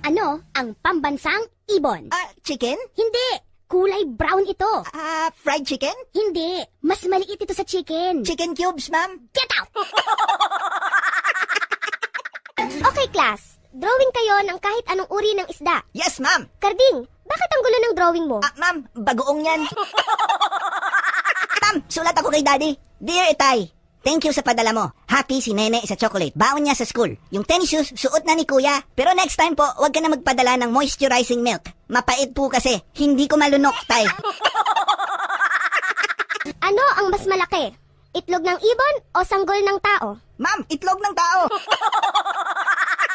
Ano ang pambansang ibon? Chicken? Hindi. Kulay brown ito. Fried chicken? Hindi. Mas maliit ito sa chicken. Chicken cubes, ma'am? Get out! Okay, class. Drawing kayo ng kahit anong uri ng isda. Yes, ma'am. Karding, bakit ang gulo ng drawing mo? Ma'am, bagoong yan. Ma'am, sulat ako kay Daddy. Dear Itay, thank you sa padala mo. Happy si Nene sa chocolate. Baon niya sa school. Yung tennis shoes, suot na ni Kuya. Pero next time po, wag ka na magpadala ng moisturizing milk. Mapait po kasi. Hindi ko malunok, Tay. Ano ang mas malaki? Itlog ng ibon o sanggol ng tao? Ma'am, itlog ng tao.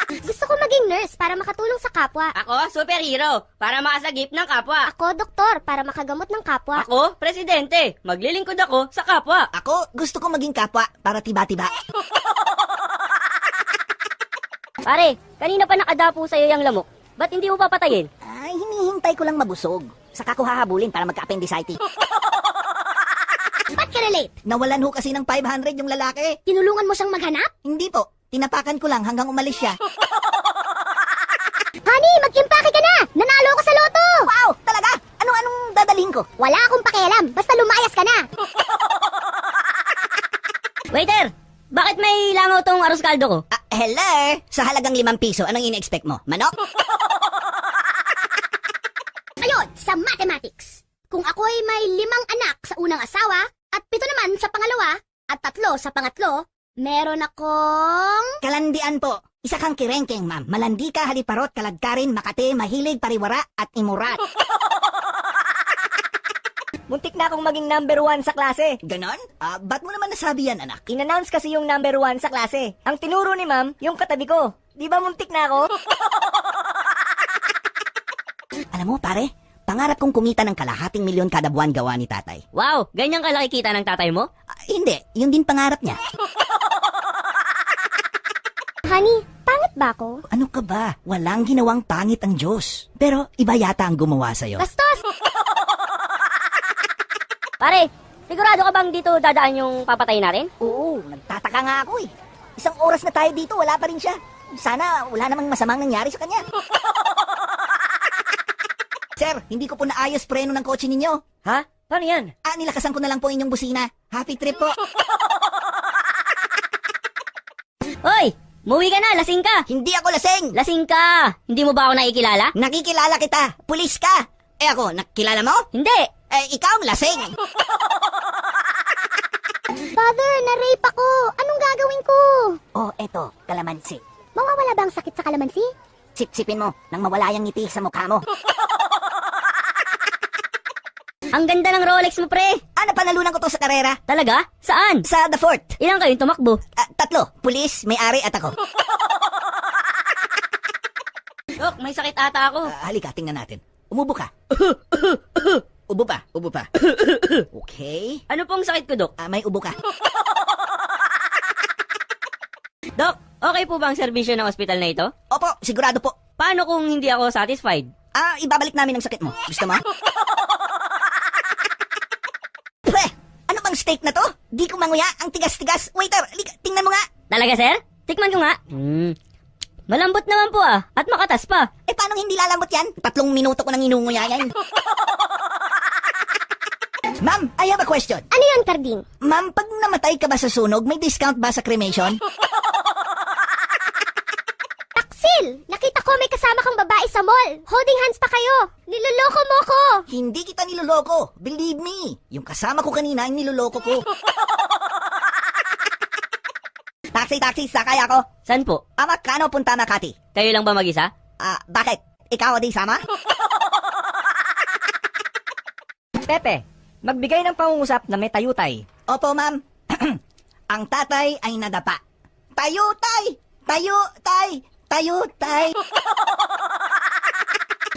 Gusto ko maging nurse para makatulong sa kapwa. Ako, superhero, para makasagip ng kapwa. Ako, doktor, para makagamot ng kapwa. Ako, presidente, maglilingkod ako sa kapwa. Ako, gusto ko maging kapwa para tiba-tiba. Pare, kanina pa nakadapo sa'yo yung lamok. Ba't hindi mo papatayin? Ay, hinihintay ko lang mabusog. Saka ko hahabulin para magka-appendicitis. Ba't ka relate? Nawalan ho kasi ng 500 yung lalaki. Tinulungan mo siyang maghanap? Hindi po. Tinapakan ko lang hanggang umalis siya. Honey, mag-impake ka na! Nanalo ko sa loto! Wow! Talaga? Anong dadalhin ko? Wala akong pakialam, basta lumayas ka na! Waiter, bakit may langaw tong arroz caldo ko? Hello? Sa halagang 5 piso, anong ina-expect mo? Manok? Ayun, sa mathematics. Kung ako'y may 5 anak sa unang asawa, at 7 naman sa pangalawa, at 3 sa pangatlo, meron akong... Kalandian po. Isa kang kirengkeng, ma'am. Malandi ka, haliparot, kalagkarin, makate, mahilig, pariwara, at imurat. Muntik na akong maging number 1 sa klase. Ganon? Ba't mo naman nasabi yan, anak? In-announce kasi yung number 1 sa klase. Ang tinuro ni ma'am, yung katabi ko. Di ba muntik na ako? Alam mo, pare, pangarap kong kumita ng kalahating milyon kada buwan gawa ni tatay. Wow, ganyan kalaki kita ng tatay mo? Hindi, yun din pangarap niya. Honey, pangit ba ako? Ano ka ba? Walang ginawang pangit ang Diyos. Pero iba yata ang gumawa sa'yo. Bastos! Pare, sigurado ka bang dito dadaan yung papatayin natin? Oo, nagtataka nga ako eh. Isang oras na tayo dito, wala pa rin siya. Sana wala namang masamang nangyari sa kanya. Sir, hindi ko po naayos preno ng kotse ninyo. Ha? Paano yan? Nilakasan ko na lang po inyong busina. Happy trip po. Hoy, muwi ka na, lasing ka! Hindi ako lasing. Lasing ka! Hindi mo ba ako nakikilala? Nakikilala kita. Pulis ka. Ako, nakilala mo? Hindi! Ikaw ang lasing. Father, na-rape ako! Anong gagawin ko? Oh, eto, kalamansi. Mawawala ba ang sakit sa kalamansi? Sip-sipin mo nang mawala yung ngiti sa mukha mo. Ang ganda ng Rolex mo, pre! Napanalunan ko to sa karera. Talaga? Saan? Sa The Fort. Ilang kayong tumakbo? 3. Pulis, may-ari at ako. Dok, may sakit ata ako. Halika, tingnan natin. Umubo ka. Ubo pa, ubo pa. Okay. Ano pong sakit ko, Dok? May ubo ka. Dok, okay po ba ang serbisyo ng ospital na ito? Opo, sigurado po. Paano kung hindi ako satisfied? Ibabalik namin ang sakit mo. Gusto mo? Pre, ano bang steak na to? Di ko manguya, ang tigas-tigas. Waiter, tingnan mo nga. Talaga, sir? Tikman ko nga. Malambot naman po at makatas pa. Paano hindi lalambot yan? 3 minuto ko nang inunguya yan. Ma'am, I have a question. Ano yun, Karding? Ma'am, pag namatay ka ba sa sunog, may discount ba sa cremation? Taksil! Nakita ko may kasama kang babae sa mall. Holding hands pa kayo. Niloloko mo ko. Hindi kita niloloko. Believe me. Yung kasama ko kanina, yung niloloko ko. Taxi, sakay ako. Saan po? Kano punta Makati? Kayo lang ba mag-isa? Bakit? Ikaw di sama? Pepe, magbigay ng pangungusap na may tayutay. Opo, ma'am. Ang tatay ay nadapa. Tayo-tay! Tayo-tay!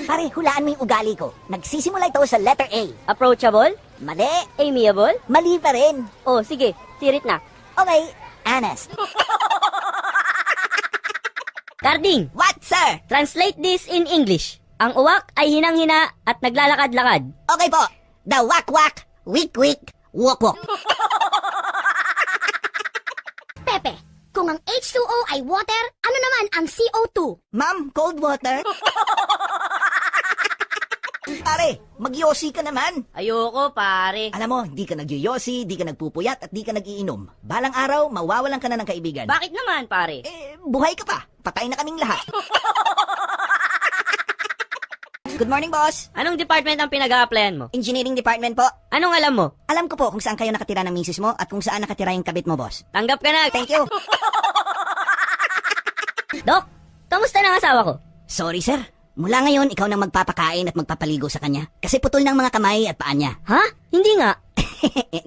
Pare, hulaan mo yung ugali ko. Nagsisimula ito sa letter A. Approachable? Mali. Amiable? Mali pa rin. Oh, sige. Sirit na. Okay, honest. Karding, What, sir? translate this in English. Ang uwak ay hinang-hina at naglalakad-lakad. Okay po. The wak-wak, wik-wik, wok-wok. Pepe, kung kung ang H2O ay water, ano naman ang CO2? Ma'am, cold water? Pare, magyosi ka naman. Ayoko, pare. Alam mo, di ka nagyoyosi, di ka nagpupuyat, at di ka nagiinom. Balang araw, mawawalan ka na ng kaibigan. Bakit naman, pare? Buhay ka pa. Patay na kaming lahat. Good morning, boss. Anong department ang pinag-a-applyan mo? Engineering department po. Anong alam mo? Alam ko po kung saan kayo nakatira ng misis mo at kung saan nakatira yung kabit mo, boss. Tanggap ka na. Thank you. Dok, kamusta na ang asawa ko? Sorry, sir. Mula ngayon, ikaw nang magpapakain at magpapaligo sa kanya. Kasi putol ng mga kamay at paa niya. Ha? Hindi nga.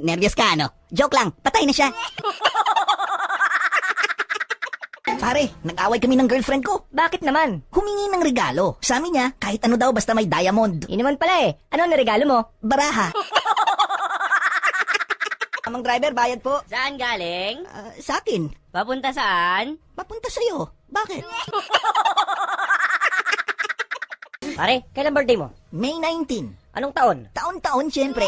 Nervyos ka, ano? Joke lang, patay na siya. Pare, nag-away kami ng girlfriend ko. Bakit naman? Humingi ng regalo. Sabi niya, kahit ano daw basta may diamond. Inuman pala eh. Ano ang regalo mo? Baraha. Amang driver, bayad po. Saan galing? Sa akin. Papunta saan? Papunta sa'yo. Bakit? Pare, kailan birthday mo? May 19. Anong taon? Taon-taon, syempre.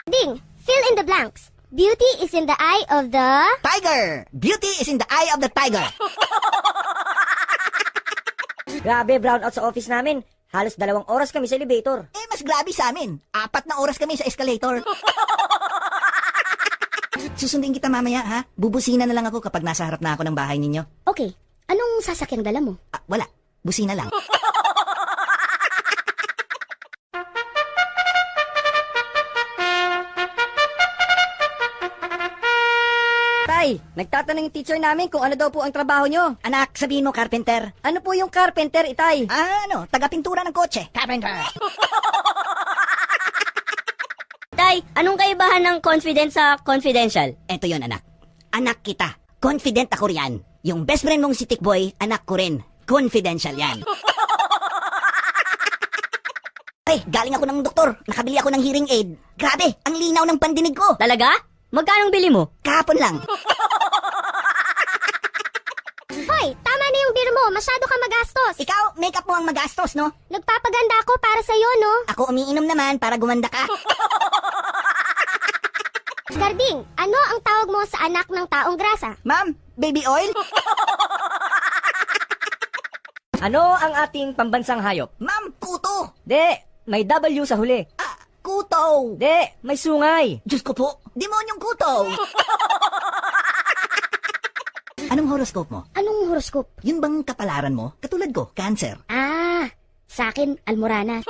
Ding, fill in the blanks. Beauty is in the eye of the... Tiger! Beauty is in the eye of the tiger. Grabe, brownout sa office namin. Halos 2 oras kami sa elevator. Mas grabe sa amin. 4 na oras kami sa escalator. Susundin kita mamaya, ha? Bubusina na lang ako kapag nasa harap na ako ng bahay ninyo. Okay, anong sasakyang dala mo? Wala. Busina lang. Tay, nagtatanong yung teacher namin kung ano daw po ang trabaho nyo. Anak, sabihin mo, carpenter. Ano po yung carpenter, itay? Taga-pintura ng kotse. Carpenter. Tay, anong kaibahan ng confident sa confidential? Eto yon anak. Anak kita. Confident ako riyan. Yung best friend mong si Tikboy, anak ko rin. Confidential yan. Ay, galing ako ng doktor. Nakabili ako ng hearing aid. Grabe, ang linaw ng pandinig ko. Talaga? Magkano bili mo? Kahapon lang. Hoy, tama na yung beer mo. Masyado ka magastos. Ikaw, makeup mo ang magastos, no? Nagpapaganda ako para sa'yo, no? Ako umiinom naman para gumanda ka. Garding, ano ang tawag mo sa anak ng taong grasa? Ma'am, baby oil? Ano ang ating pambansang hayop? Ma'am, kuto. De, may W sa huli. Kuto. De, may sungay. Diyos ko po, demonyong kuto. Anong horoscope mo? Anong horoscope? Yun bang kapalaran mo? Katulad ko, cancer. Sa akin, almorana.